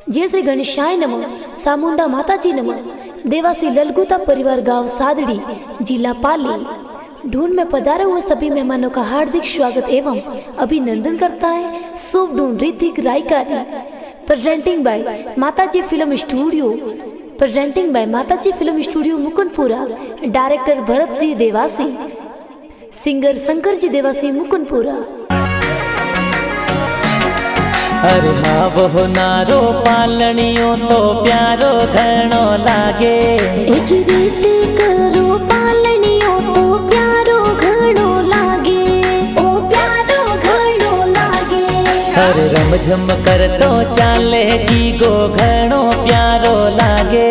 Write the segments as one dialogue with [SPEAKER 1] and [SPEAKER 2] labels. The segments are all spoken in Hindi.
[SPEAKER 1] जय श्री गणेशाय नमः। सामुंडा माताजी नमः। देवासी ललगुता परिवार गांव सादड़ी जिला पाली ढूंढ में पधारे हुए सभी मेहमानों का हार्दिक स्वागत एवं अभिनंदन करता है शुभ ढूंढ ऋतिक रायकारी। Presenting by Mataji film studio. Presenting by Mataji film studio Mukundpura. Director Bharat ji Dewasi. Singer Shankar ji Dewasi Mukundpura.
[SPEAKER 2] अरे हाँ वो नारो पालनियो तो प्यारो घणो लागे।
[SPEAKER 1] रीति करो पालनियो तो प्यारो घणो लागे। ओ प्यारो घणो लागे।
[SPEAKER 2] अरे रम झम कर तो चाले की गो घणो प्यारो लागे।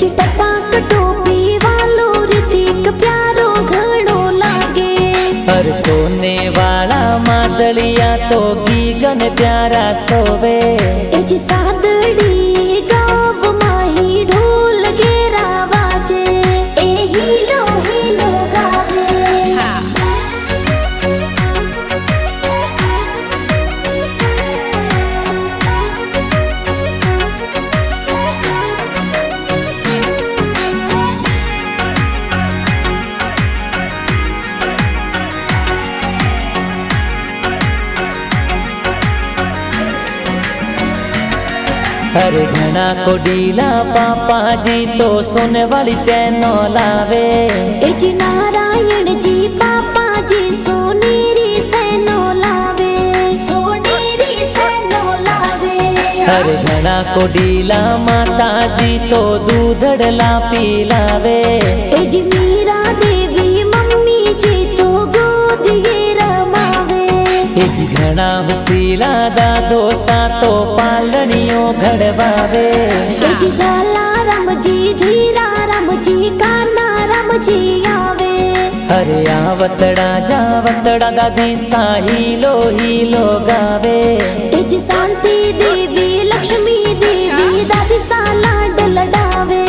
[SPEAKER 1] टपाक टोपी वालो ऋतिक प्यारो घणो लागे।
[SPEAKER 2] अरे सोने वाला मादलिया तो गीगन प्यारा सोवे।
[SPEAKER 1] सादड़ी गाँव माही ढोल गेरा वाजे। ए हीलो हीलो गावे।
[SPEAKER 2] अरे घना को डीला पापा जी तो सोने वाली चैनो लावे।
[SPEAKER 1] जी नारायण जी पापा जी सोनेरी सैनो लावे। सोनेरी सैनो लावे।
[SPEAKER 2] अरे घना को डीला माता जी तो दूधड़ला पिलावे।
[SPEAKER 1] जी मीरा देवी मम्मी जी तो गोद ये रमावे।
[SPEAKER 2] जी घना हुसीला दादो सा तो पालनियो घड़वावे।
[SPEAKER 1] जी जाला राम जी धीरा राम जी काना राम जी आवे।
[SPEAKER 2] अरे आवतड़ा जावतड़ा दादी सा हीलो गावे।
[SPEAKER 1] जी शांति देवी लक्ष्मी देवी दादी सा लाड लडावे।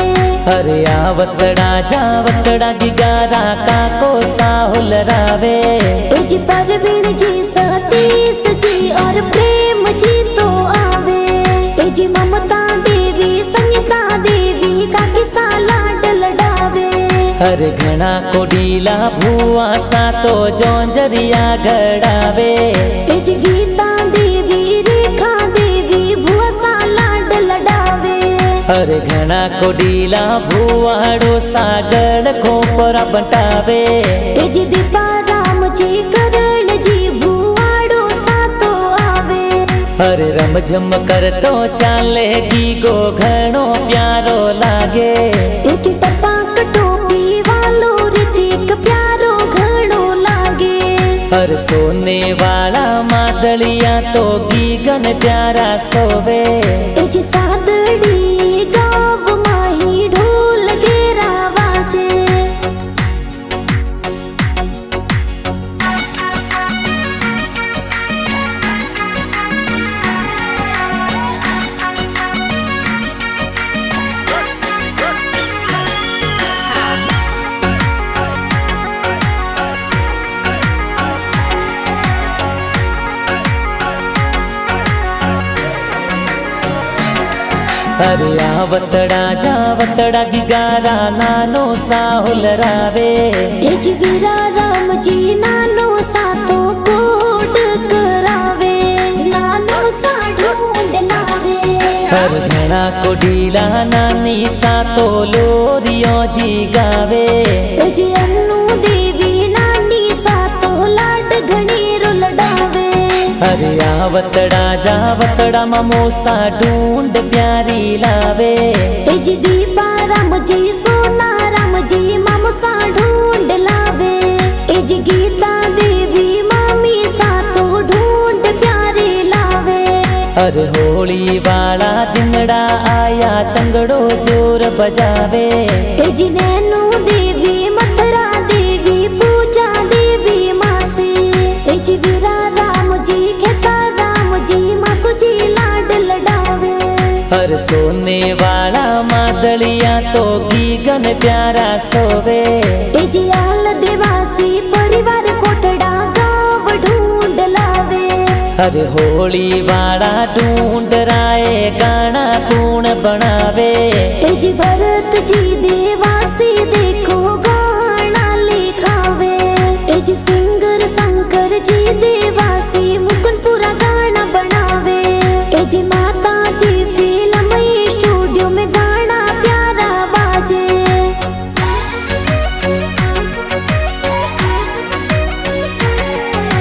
[SPEAKER 2] अरे आवतड़ा जावतड़ा दिगारा काको साहुल रावे।
[SPEAKER 1] जी परवीन जी सतीश जी और प्रेम जी तो आवे। जी ममता देवी संगीता देवी का किसा लाड लडावे।
[SPEAKER 2] अरे घना को डीला भुआ सा तो जोंजरिया गड़ावे।
[SPEAKER 1] जी गीता देवी रेखा देवी भुआ सा लाड लडावे।
[SPEAKER 2] अरे घना को डीला भुआड़ो सागर खोपरा बटावे।
[SPEAKER 1] जी दीपा राम जी करण जी भुआड़ो सा तो आवे।
[SPEAKER 2] अरे रम झम कर तो चाले की गो घणो प्यारो लागे।
[SPEAKER 1] जी टपाक टोपी वालो ऋतिक प्यारो घणो लागे।
[SPEAKER 2] अरे सोने वाला मादलिया तो गीगन प्यारा सोवे।
[SPEAKER 1] जी सादड़ी गाँव माही ढोल गेरा वाजे।
[SPEAKER 2] अरे आवतड़ा जावतड़ा गिगारा नानो साहुल रावे।
[SPEAKER 1] जी वीरा राम जी नानो सा तो कोड करावे। नानो सा ढूंढ लावे।
[SPEAKER 2] हर घना को डीला नानी सा तो लोरियो जी गावे।
[SPEAKER 1] जी अन्नू देवी नानी सा तो लाड घणी रुलडावे।
[SPEAKER 2] अरे आवतड़ा जावतड़ा ममोसा ढूंढ प्यारी लावे।
[SPEAKER 1] जी दीपा राम जी सोना राम जी ममसा ढूंढ लावे। जी गीता देवी मामी सा तो ढूंढ प्यारी लावे।
[SPEAKER 2] अरे होली वाला दिनड़ा आया चंगड़ो जोर बजावे।
[SPEAKER 1] जी नैनू देवी मथुरा देवी पूजा देवी मासी। जी वीरा राम जी खेता राम जी मासू जी लाड लडावे।
[SPEAKER 2] हर सोने वाला मादलिया तो गीगन प्यारा सोवे।
[SPEAKER 1] जी आल देवासी परिवार कोटड़ा गाँव ढूंढ लावे।
[SPEAKER 2] हर होली वाला ढूंढ राए गाना